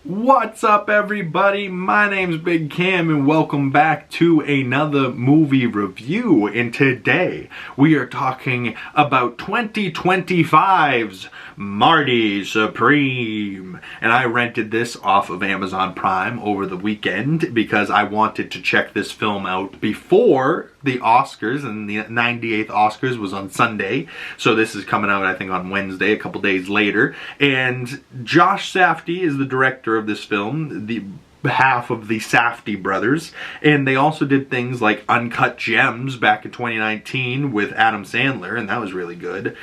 What's up, everybody? My name's Big Cam and welcome back to another movie review. And today we are talking about 2025's Marty Supreme. And I rented this off of Amazon Prime over the weekend because I wanted to check this film out before the Oscars, and the 98th Oscars was on Sunday. So this is coming out, I think, on Wednesday, a couple days later. And Josh Safdie is the director of this film, the half of the Safdie brothers, and they also did things like Uncut Gems back in 2019 with Adam Sandler, and that was really good.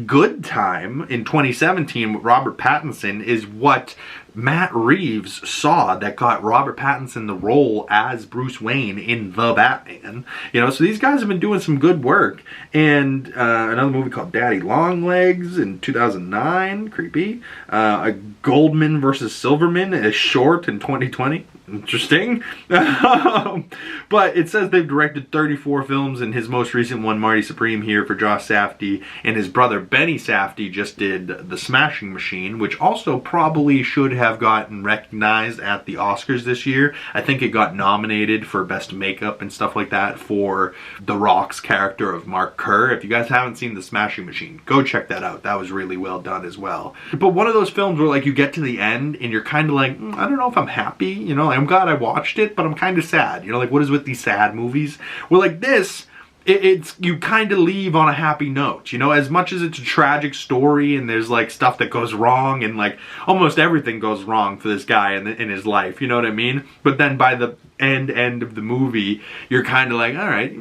Good Time in 2017 with Robert Pattinson is what Matt Reeves saw that got Robert Pattinson the role as Bruce Wayne in The Batman. You know, so these guys have been doing some good work. And another movie called Daddy Longlegs in 2009, creepy. A Goldman versus Silverman, a short in 2020. Interesting. But it says they've directed 34 films, and his most recent one, Marty Supreme, here for Josh Safdie, and his brother Benny Safdie just did The Smashing Machine, which also probably should have gotten recognized at the Oscars this year. I think it got nominated for Best Makeup and stuff like that for The Rock's character of Mark Kerr. If you guys haven't seen The Smashing Machine, go check that out. That was really well done as well. But one of those films where, like, you get to the end and you're kind of like, I don't know if I'm happy, you know, I'm glad I watched it, but I'm kind of sad. You know, like, what is with these sad movies? Well, like this, it's you kind of leave on a happy note, you know, as much as it's a tragic story and there's like stuff that goes wrong and like almost everything goes wrong for this guy in his life, you know what I mean? But then by the end of the movie, you're kind of like, all right,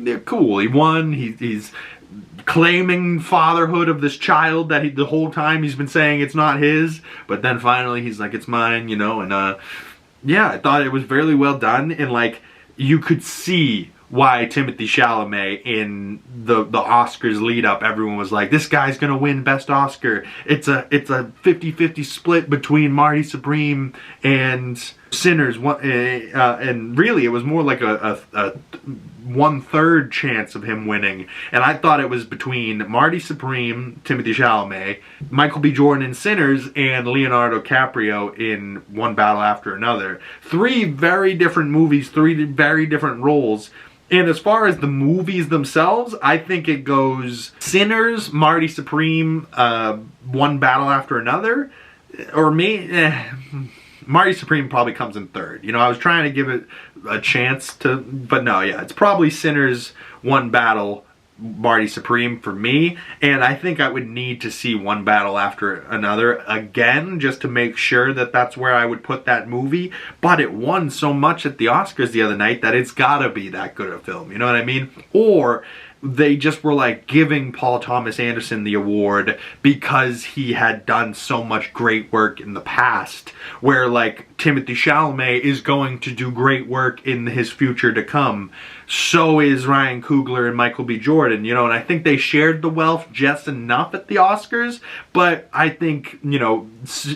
they're cool. He won. He's claiming fatherhood of this child that the whole time he's been saying it's not his, but then finally he's like, it's mine, you know. And yeah, I thought it was very well done, and like you could see why Timothée Chalamet in the Oscars lead up, everyone was like, this guy's gonna win Best Oscar. It's a 50-50 split between Marty Supreme and Sinners, and really it was more like a 1/3 chance of him winning. And I thought it was between Marty Supreme, Timothée Chalamet, Michael B. Jordan in Sinners, and Leonardo DiCaprio in One Battle After Another. Three very different movies, three very different roles. And as far as the movies themselves, I think it goes Sinners, Marty Supreme, One Battle After Another, or Marty Supreme probably comes in third. You know, I was trying to give it a chance to, but no, yeah, it's probably Sinners, One Battle, Marty Supreme for me. And I think I would need to see One Battle After Another again just to make sure that that's where I would put that movie. But it won so much at the Oscars the other night that it's gotta be that good a film, you know what I mean? Or they just were like giving Paul Thomas Anderson the award because he had done so much great work in the past, where like Timothée Chalamet is going to do great work in his future to come. So is Ryan Coogler and Michael B. Jordan, you know, and I think they shared the wealth just enough at the Oscars, but I think, you know,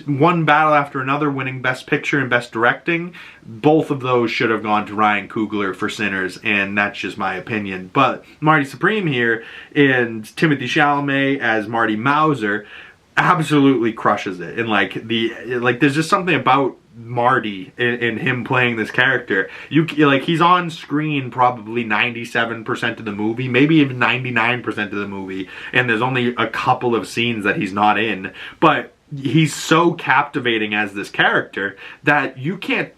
One Battle After Another winning Best Picture and Best Directing, both of those should have gone to Ryan Coogler for Sinners, and that's just my opinion. But Marty Supreme here and Timothée Chalamet as Marty Mauser absolutely crushes it. And like there's just something about Marty and him playing this character. He's on screen probably 97% of the movie, maybe even 99% of the movie, and there's only a couple of scenes that he's not in, but he's so captivating as this character that you can't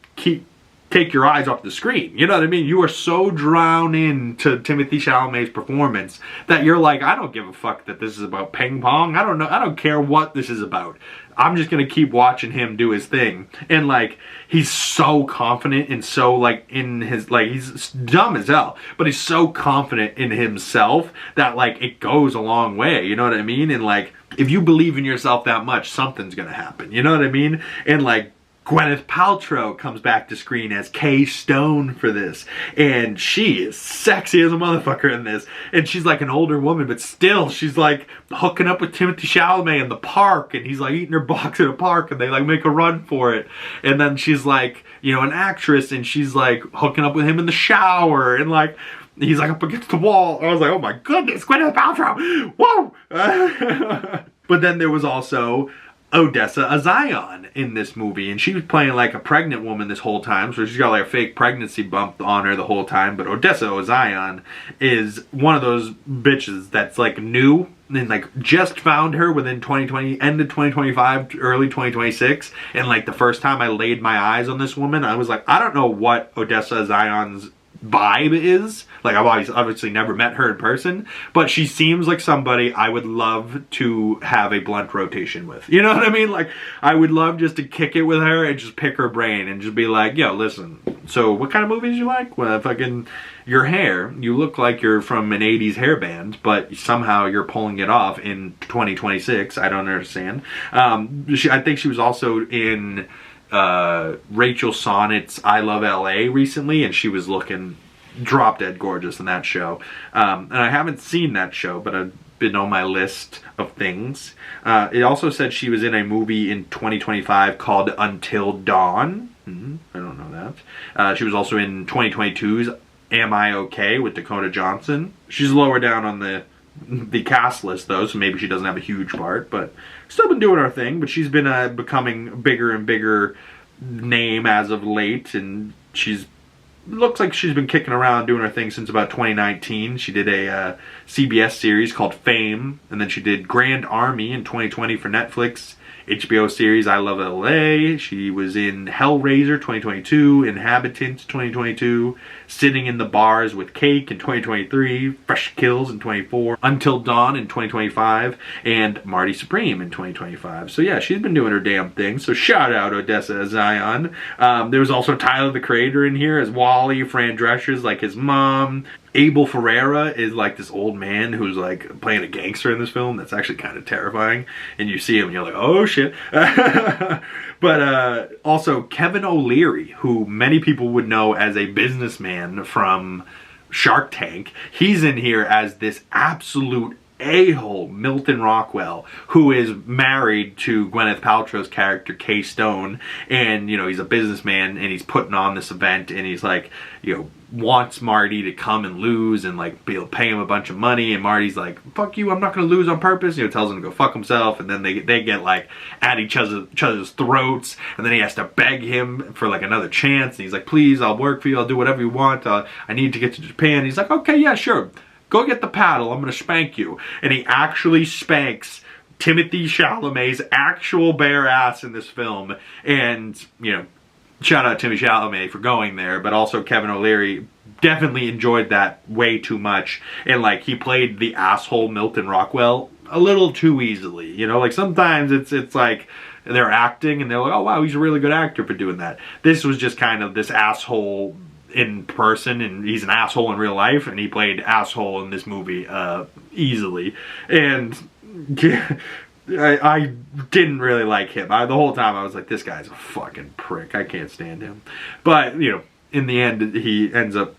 take your eyes off the screen. You know what I mean? You are so drowned into Timothée Chalamet's performance that you're like, I don't give a fuck that this is about ping pong. I don't care what this is about. I'm just gonna keep watching him do his thing. And like, he's so confident and so like in his, like, he's dumb as hell, but he's so confident in himself that like it goes a long way, you know what I mean? And like, if you believe in yourself that much, something's gonna happen, you know what I mean? And like, Gwyneth Paltrow comes back to screen as Kay Stone for this, and she is sexy as a motherfucker in this, and she's like an older woman, but still she's like hooking up with Timothée Chalamet in the park, and he's like eating her box in a park, and they like make a run for it, and then she's like, you know, an actress, and she's like hooking up with him in the shower, and like he's like up against the wall. I was like, oh my goodness, Gwyneth Paltrow, whoa. But then there was also Odessa Azion in this movie, and she was playing like a pregnant woman this whole time, so she's got like a fake pregnancy bump on her the whole time. But Odessa Azion is one of those bitches that's like new and like just found her within 2020, end of 2025, early 2026, and like the first time I laid my eyes on this woman, I was like, I don't know what Odessa Azion's vibe is. Like, I've obviously never met her in person, but she seems like somebody I would love to have a blunt rotation with. You know what I mean? Like, I would love just to kick it with her and just pick her brain and just be like, yo, listen, so what kind of movies you like? Well, fucking your hair, you look like you're from an 80s hair band, but somehow you're pulling it off in 2026. I don't understand. I think she was also in Rachel Sonnet's I Love LA recently, and she was looking drop dead gorgeous in that show. And I haven't seen that show, but I've been on my list of things. It also said she was in a movie in 2025 called Until Dawn. I don't know that. She was also in 2022's Am I Okay with Dakota Johnson. She's lower down on the cast list though, so maybe she doesn't have a huge part, but still been doing her thing. But she's been becoming a bigger and bigger name as of late, and looks like she's been kicking around doing her thing since about 2019. She did a CBS series called Fame, and then she did Grand Army in 2020 for Netflix. HBO series I Love LA. She was in Hellraiser 2022, Inhabitants 2022, Sitting in the Bars with Cake in 2023, Fresh Kills in 24, Until Dawn in 2025, and Marty Supreme in 2025. So yeah, she's been doing her damn thing. So shout out Odessa Zion. There was also Tyler the Creator in here as Wally. Fran Drescher's like his mom. Abel Ferreira is like this old man who's like playing a gangster in this film. That's actually kind of terrifying. And you see him and you're like, oh shit. But also Kevin O'Leary, who many people would know as a businessman from Shark Tank. He's in here as this absolute a-hole, Milton Rockwell, who is married to Gwyneth Paltrow's character, Kay Stone. And, you know, he's a businessman and he's putting on this event, and he's like, you know, wants Marty to come and lose and like be able to pay him a bunch of money, and Marty's like, fuck you, I'm not gonna lose on purpose, you know, tells him to go fuck himself. And then they get like at each other's throats, and then he has to beg him for like another chance, and he's like, please, I'll work for you, I'll do whatever you want, I need to get to Japan. And he's like, okay, yeah, sure, go get the paddle, I'm gonna spank you. And he actually spanks Timothy Chalamet's actual bare ass in this film. And, you know, shout out Timmy Chalamet for going there, but also Kevin O'Leary definitely enjoyed that way too much. And like, he played the asshole Milton Rockwell a little too easily. You know, like sometimes it's like they're acting and they're like, oh wow, he's a really good actor for doing that. This was just kind of this asshole in person, and he's an asshole in real life, and he played asshole in this movie easily. And I didn't really like him. The whole time I was like, this guy's a fucking prick. I can't stand him. But, you know, in the end, he ends up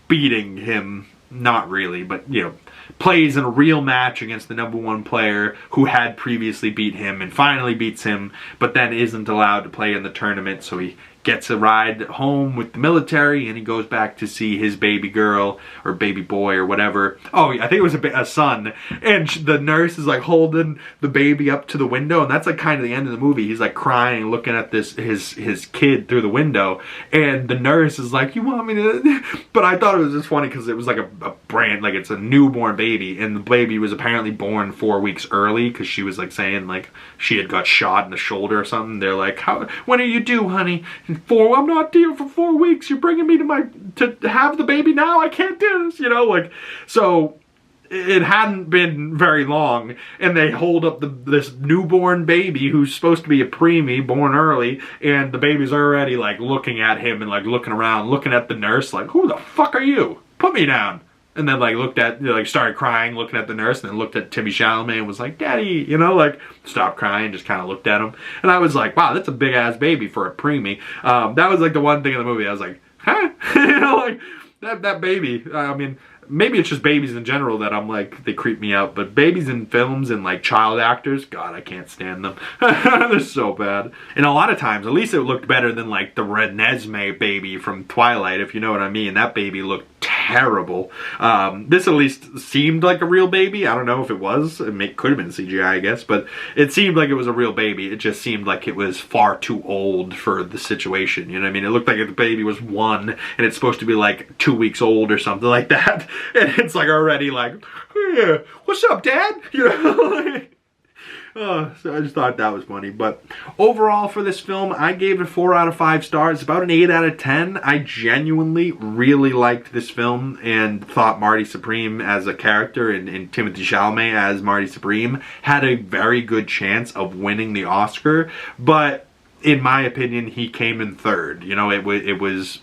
beating him. Not really, but, you know, plays in a real match against the #1 player who had previously beat him and finally beats him, but then isn't allowed to play in the tournament, so he gets a ride home with the military, and he goes back to see his baby girl or baby boy or whatever. Oh, I think it was a son. And the nurse is like holding the baby up to the window, and that's like kind of the end of the movie. He's like crying, looking at this his kid through the window, and the nurse is like, "You want me to?" But I thought it was just funny because it was like a brand, like it's a newborn baby, and the baby was apparently born 4 weeks early because she was like saying like she had got shot in the shoulder or something. They're like, when are you due, honey? I'm not due for 4 weeks. You're bringing me to have the baby now? I can't do this, you know, like, so it hadn't been very long, and they hold up this newborn baby who's supposed to be a preemie, born early, and the baby's already like looking at him and like looking around, looking at the nurse like, who the fuck are you? Put me down. And then like looked at, like started crying, looking at the nurse, and then looked at Timmy Chalamet and was like, Daddy, you know, like stopped crying, just kind of looked at him. And I was like, wow, that's a big ass baby for a preemie. That was like the one thing in the movie I was like, huh? You know, like that baby, I mean, maybe it's just babies in general that I'm like, they creep me out, but babies in films and like child actors, God, I can't stand them. They're so bad. And a lot of times, at least it looked better than like the Renesmee baby from Twilight, if you know what I mean. That baby looked terrible. This at least seemed like a real baby. I don't know if it was. It could have been CGI, I guess, but it seemed like it was a real baby. It just seemed like it was far too old for the situation. You know what I mean? It looked like the baby was 1 and it's supposed to be like 2 weeks old or something like that. And it's like already like, yeah, what's up, Dad? You know? So I just thought that was funny. But overall for this film, I gave it 4 out of 5 stars, about an 8 out of 10. I genuinely really liked this film and thought Marty Supreme as a character and Timothy Chalamet as Marty Supreme had a very good chance of winning the Oscar. But in my opinion, he came in third. You know, it was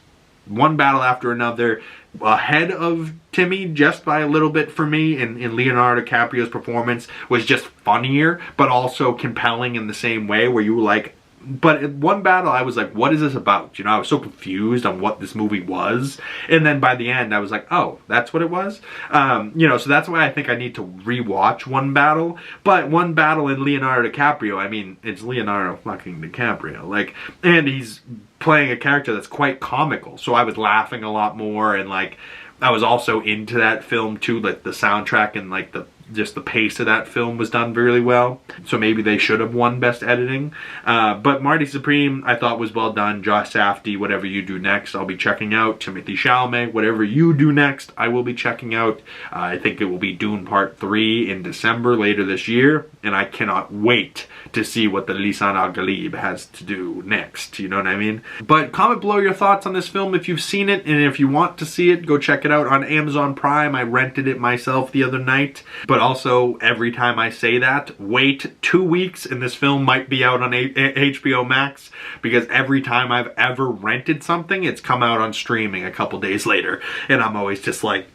one battle after another, ahead of Timmy just by a little bit for me, and Leonardo DiCaprio's performance was just funnier, but also compelling in the same way where you were like, but in one battle I was like, what is this about? You know, I was so confused on what this movie was, and then by the end I was like, oh, that's what it was? You know, so that's why I think I need to rewatch One Battle. But One Battle in Leonardo DiCaprio, I mean, it's Leonardo fucking DiCaprio, like, and he's playing a character that's quite comical, so I was laughing a lot more, and like I was also into that film too, like the soundtrack and like just the pace of that film was done really well. So maybe they should have won Best Editing. But Marty Supreme I thought was well done. Josh Safdie, Whatever You Do Next, I'll be checking out. Timothy Chalamet, Whatever You Do Next, I will be checking out. I think it will be Dune Part 3 in December later this year, and I cannot wait to see what the Lisan Al-Ghalib has to do next, you know what I mean? But comment below your thoughts on this film if you've seen it, and if you want to see it, go check it out on Amazon Prime. I rented it myself the other night. But also, every time I say that, wait 2 weeks and this film might be out on HBO Max, because every time I've ever rented something, it's come out on streaming a couple days later, and I'm always just like,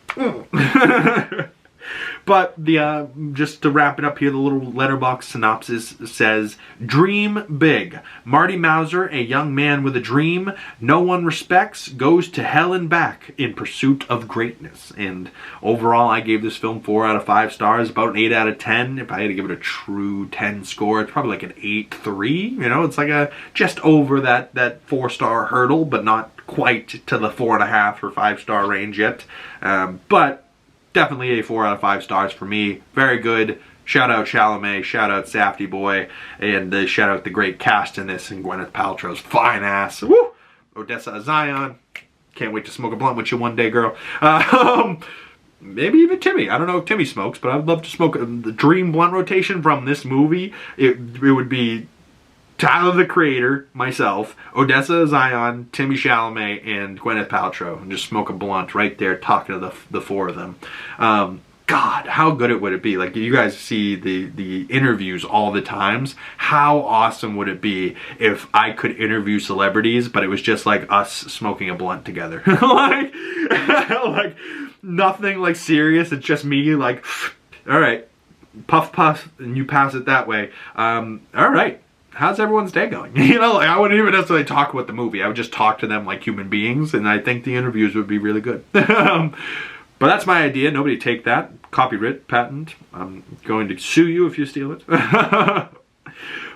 But just to wrap it up here, the little Letterboxd synopsis says, dream big. Marty Mauser, a young man with a dream no one respects, goes to hell and back in pursuit of greatness. And overall, I gave this film 4 out of 5 stars, about an 8 out of 10. If I had to give it a true 10 score, it's probably like an 8.3. You know, it's like a just over that 4-star hurdle, but not quite to the 4.5 or 5-star range yet. But definitely a 4 out of 5 stars for me. Very good. Shout out Chalamet, shout out Safdie Boy, and shout out the great cast in this, and Gwyneth Paltrow's fine ass. Woo! Odessa Zion. Can't wait to smoke a blunt with you one day, girl. Maybe even Timmy. I don't know if Timmy smokes, but I'd love to smoke the dream blunt rotation from this movie. It would be Tyler the Creator, myself, Odessa Zion, Timmy Chalamet, and Gwyneth Paltrow, and just smoke a blunt right there talking to the 4 of them. God, how good it would it be? Like, you guys see the interviews all the times. How awesome would it be if I could interview celebrities, but it was just like us smoking a blunt together? like nothing like serious. It's just me like, all right, puff puff, and you pass it that way. All right. How's everyone's day going? You know, like, I wouldn't even necessarily talk about the movie. I would just talk to them like human beings, and I think the interviews would be really good. But that's my idea. Nobody take that. Copyright, patent. I'm going to sue you if you steal it.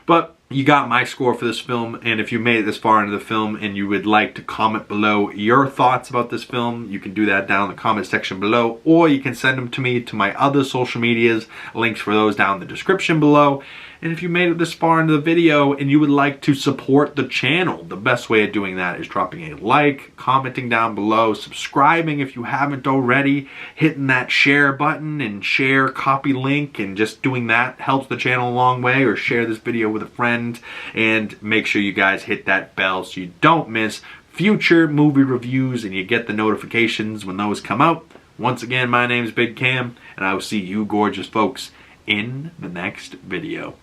But you got my score for this film, and if you made it this far into the film and you would like to comment below your thoughts about this film, you can do that down in the comment section below, or you can send them to me to my other social medias. Links for those down in the description below. And if you made it this far into the video and you would like to support the channel, the best way of doing that is dropping a like, commenting down below, subscribing if you haven't already, hitting that share button and share copy link, and just doing that helps the channel a long way, or share this video with a friend, and make sure you guys hit that bell so you don't miss future movie reviews and you get the notifications when those come out. Once again, my name is Big Cam, and I will see you gorgeous folks in the next video.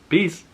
Peace.